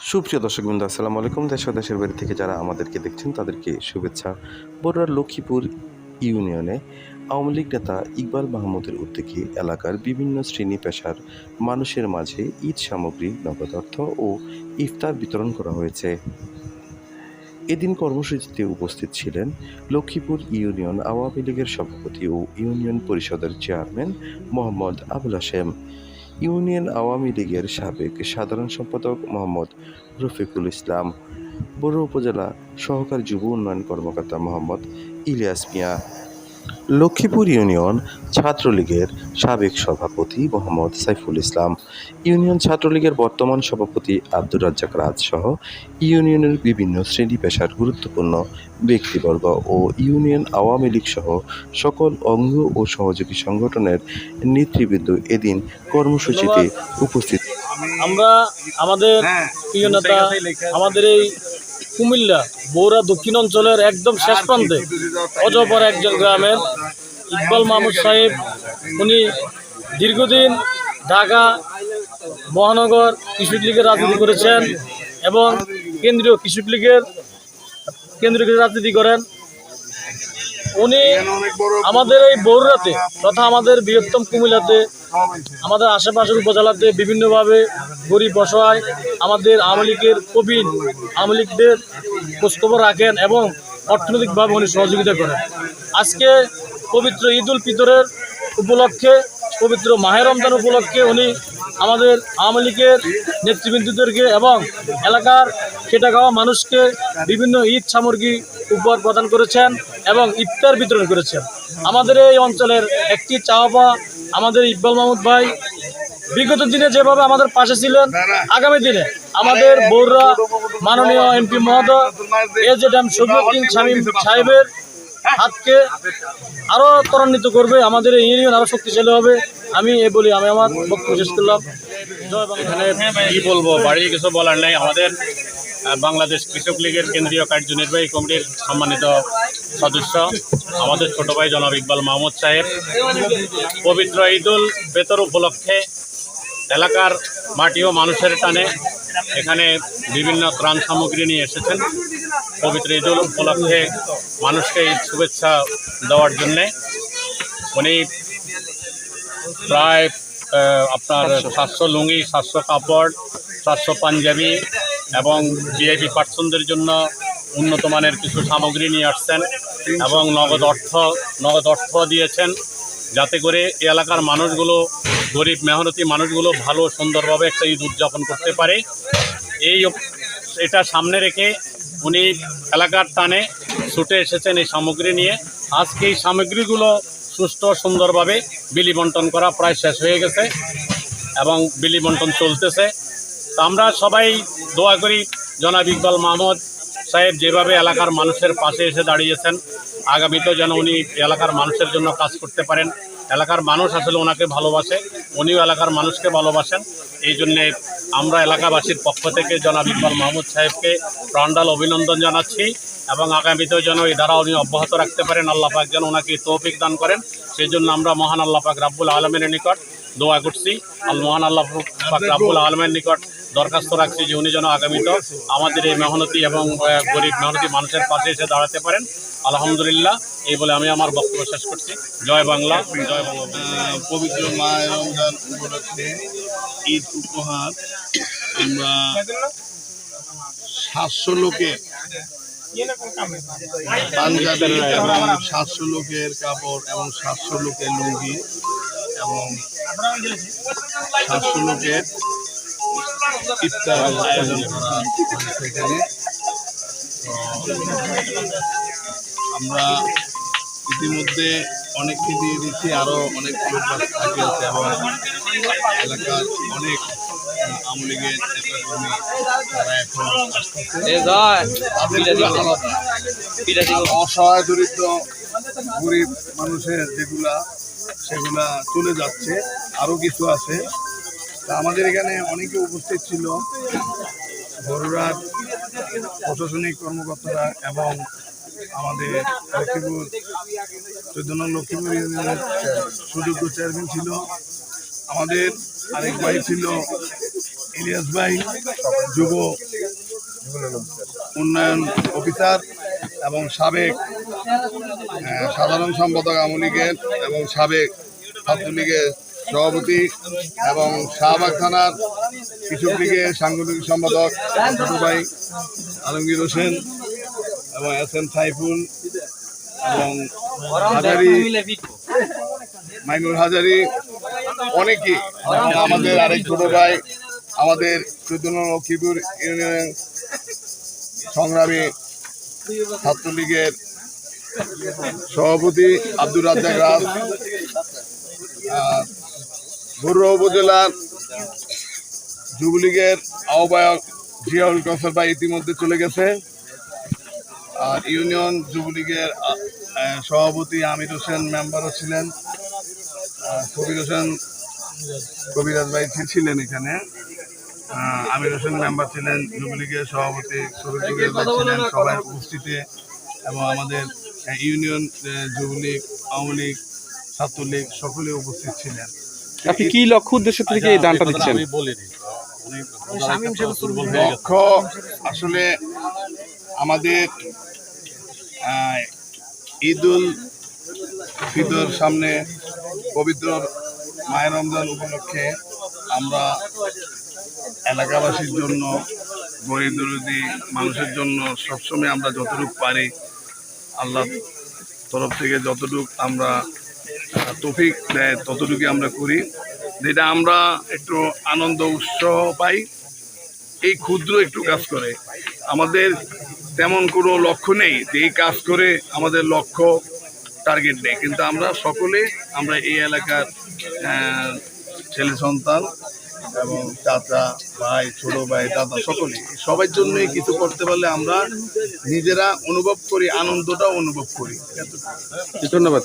সুপ্রিয় দর্শকবৃন্দ, আসসালামু আলাইকুম। দেশ ও দেশের বাইরে থেকে যারা আমাদেরকে দেখছেন তাদেরকে শুভেচ্ছা। বগুড়ার লক্ষ্মীপুর ইউনিয়নে আওয়ামী লীগ নেতা ইকবাল মাহমুদের উদ্যোগে এলাকার বিভিন্ন শ্রেণী পেশার মানুষের মাঝে ঈদ সামগ্রী, নগদ অর্থ ও ইফতার বিতরণ করা হয়েছে। এদিন কর্মসূচিতে উপস্থিত ছিলেন লক্ষ্মীপুর ইউনিয়ন আওয়ামী লীগের সভাপতি ও ইউনিয়ন পরিষদের চেয়ারম্যান মোহাম্মদ আবুল হাশেম, ইউনিয়ন আওয়ামী লীগের সাবেক সাধারণ সম্পাদক মোহাম্মদ রফিকুল ইসলাম, বড়ুয়া উপজেলা সহকারী যুব উন্নয়ন কর্মকর্তা মোহাম্মদ ইলিয়াস মিয়া, লক্ষ্মীপুর ইউনিয়ন ছাত্রলীগের সাবেক সভাপতি মোহাম্মদ সাইফুল ইসলাম, ইউনিয়ন ছাত্রলীগের বর্তমান সভাপতি আব্দুর রাজ্জাক রাজ সহ ইউনিয়নের বিভিন্ন শ্রেণী পেশার গুরুত্বপূর্ণ ব্যক্তিবর্গ ও ইউনিয়ন আওয়ামী লীগ সহ সকল অঙ্গ ও সহযোগী সংগঠনের নেতৃবৃন্দ এদিন কর্মসূচিতে উপস্থিত। আমরা আমাদের প্রিয় নেতা আমাদের এই কুমিল্লা বগুড়া দক্ষিণ অঞ্চলের একদম শেষ প্রান্তে অজপর একজন গ্রামের ইকবাল মাহমুদ সাহেব, উনি দীর্ঘদিন ঢাকা মহানগর কৃষক লীগের রাজনীতি করেছেন এবং কেন্দ্রীয় কৃষক লীগের রাজনীতি করেন। উনি আমাদের এই বগুড়াতে তথা আমাদের বৃহত্তম কুমিল্লাতে, আমাদের আশেপাশের উপজেলাতে বিভিন্নভাবে গরিব অসহায় আমাদের আওয়ামী লীগের প্রবীণ আওয়ামী লীগদের খোঁজখবর রাখেন এবং অর্থনৈতিকভাবে উনি সহযোগিতা করেন। আজকে পবিত্র ঈদ উল ফিতরের উপলক্ষে, পবিত্র মাহে রমজান উপলক্ষে উনি আমাদের আওয়ামী লীগের নেতৃবৃন্দদেরকে এবং এলাকার খেটে খাওয়া মানুষকে বিভিন্ন ঈদ সামগ্রী উপহার প্রদান করেছেন এবং ইফতার বিতরণ করেছেন। আমাদের এই অঞ্চলের একটি চাওয়া, আমাদের ইকবাল মাহমুদ ভাই বিগত দিনে যেভাবে আমাদের পাশে ছিলেন, আগামী দিনে আমাদের বগুড়া মাননীয় এমপি মহোদয় এজেড শফিউদ্দিন শামীম সাহেবের হাতকে আরো ত্বরান্বিত করবে, আমাদের এই ইউনিয়ন আরো শক্তিশালী হবে। আমি এই বলি আমি আমার বক্তব্য শেষ করলাম। এখানে কি বলবো, বাড়ি কিছু বলার নেই। আমাদের বাংলাদেশ কৃষক লীগের কেন্দ্রীয় কার্যনির্বাহী কমিটির সম্মানিত সদস্য আমাদের ছোট ভাই জনাব ইকবাল মাহমুদ সাহেব পবিত্র ঈদ উল ফিতর উপলক্ষে এলাকার মাটি ও মানুষের টানে এখানে বিভিন্ন ত্রাণ সামগ্রী নিয়ে এসেছেন। পবিত্র ঈদ উল উপলক্ষে মানুষকে ঈদ শুভেচ্ছা দেওয়ার জন্যে উনি প্রায় আপনার 700 লুঙ্গি, 700 কাপড়, 700 পাঞ্জাবি এবং ভিআইপি পার্সনদের জন্য উন্নত মানের কিছু সামগ্রী নিয়ে আসছেন এবং নগদ অর্থ দিয়েছেন, যাতে করে এই এলাকার মানুষগুলো, গরিব মেহনতি মানুষগুলো ভালো সুন্দরভাবে একটা ঈদ উদযাপন করতে পারে। এটা সামনে রেখে উনি এলাকার টানে ছুটে এসেছেন এই সামগ্রী নিয়ে। আজকে এই সামগ্রীগুলো সুষ্ঠু সুন্দরভাবে বিলি বন্টন করা প্রায় শেষ হয়ে গেছে এবং বিলি বন্টন চলতেছে। তো আমরা সবাই দোয়া করি জনাব ইকবাল মাহমুদ সাহেব যেভাবে এলাকার মানুষের পাশে এসে দাঁড়িয়েছেন, আগামীতেও যেন উনি এলাকার মানুষের জন্য কাজ করতে পারেন। এলাকার মানুষ আসলে ওনাকে ভালোবাসে, উনিও এলাকার মানুষকে ভালোবাসেন। এই জন্যে আমরা এলাকাবাসীর পক্ষ থেকে জনাব ইকবাল মাহমুদ সাহেবকে প্রাণঢাল অভিনন্দন জানাচ্ছি এবং আগামীতেও যেন এই ধারা উনি অব্যাহত রাখতে পারেন। আল্লাহ পাক যেন ওনাকে তৌফিক দান করেন, সেই জন্য আমরা মহান আল্লাহ পাক রাব্বুল আলমিনের নিকট দোয়া করছি। মহান আল্লাহ পাক রাব্বুল আলমের নিকট দরখাস্ত রাখছি যে উনি যেন আগামীতেও আমাদের এই মেহনতি এবং গরিব মেহনতি মানুষের পাশে এসে দাঁড়াতে পারেন। আলহামদুলিল্লাহ, এই বলে আমি আমার বক্তব্য শেষ করছি। জয় বাংলা, জয় বাংলা। পবিত্র মাহে রমজান উপলক্ষে ঈদ উপহার আমরা 700 লোকের পাঞ্জাবি এবং 700 লোকের কাপড় এবং 700 লোকের লুঙ্গি এবং 700 লোকের ইফতার আয়োজন করা সেখানে। আমরা ইতিমধ্যে অনেককে দিয়ে দিচ্ছি, আরও অনেক লোক থাকে এবং এলাকার অনেক আওয়ামী লীগের নেতাকর্মী তারা এখন অসহায় দরিদ্র গরিব মানুষের সেগুলা চলে যাচ্ছে, আরও কিছু আছে। তা আমাদের এখানে অনেকে উপস্থিত ছিল, বগুড়ার প্রশাসনিক কর্মকর্তারা এবং আমাদের লক্ষ্মীপুর 14 নং লক্ষ্মীপুর ইউনিয়নের সুযোগ্য চেয়ারম্যান ছিল, আমাদের আরেক ভাই ছিল ইলিয়াস ভাই যুব উন্নয়ন অফিসার এবং সাবেক সাধারণ সম্পাদক আওয়ামী লীগের এবং সাবেক ছাত্রলীগের সভাপতি এবং শাহবাগ থানার কৃষক লীগের সাংগঠনিক সম্পাদক ছোট ভাই আলমগীর হোসেন এবং এস এম সাইফুল এবং হাজারি মাইনুর হাজারি অনেকে, এবং আমাদের আরেক ছোট ভাই আমাদের চৈতন্য লক্ষ্মীপুর ইউনিয়ন সংগ্রামী ছাত্রলীগের সভাপতি আব্দুর রাজ্জাক রাজ, বরুড়া উপজেলার যুবলীগের আহ্বায়ক জিয়াউল কাউসার ভাই ইতিমধ্যে চলে গেছে। আর ইউনিয়ন যুবলীগের সভাপতি আমির হোসেন মেম্বারও ছিলেন, কবিরাজ ভাই ছিলেন এখানে, আমির হোসেন মেম্বার ছিলেন, যুবলীগের সভাপতি ছিলেন সবাই উপস্থিতি, এবং আমাদের ইউনিয়ন যুবলীগ, আওয়ামী লীগ, ছাত্রলীগ সকলে উপস্থিত ছিলেন। আপনি কি লক্ষ্য উদ্দেশ্য থেকে এই দানটা দিচ্ছেন? লক্ষ্য আসলে আমাদের ঈদুল ফিতর সামনে, পবিত্র মাহে রমজান উপলক্ষে আমরা এলাকাবাসীর জন্য, গরিব দরিদ্র মানুষের জন্য সবসময় আমরা যতটুকু পারি আল্লাহ তরফ থেকে যতটুকু আমরা তৌফিক দেয় ততটুকু আমরা করি, যেটা আমরা একটু আনন্দ উৎসাহ পাই। এই ক্ষুদ্র একটু কাজ করে আমাদের তেমন কোনো লক্ষ্য নেই যে এই কাজ করে আমাদের লক্ষ্য টার্গেট নেই, কিন্তু আমরা সকলে আমরা এই এলাকার ছেলে সন্তান এবং চাচা ভাই, ছোট ভাই, দাদা সকলে সবার জন্যই কিছু করতে পারলে আমরা নিজেরা অনুভব করি, আনন্দটাও অনুভব করি। ধন্যবাদ।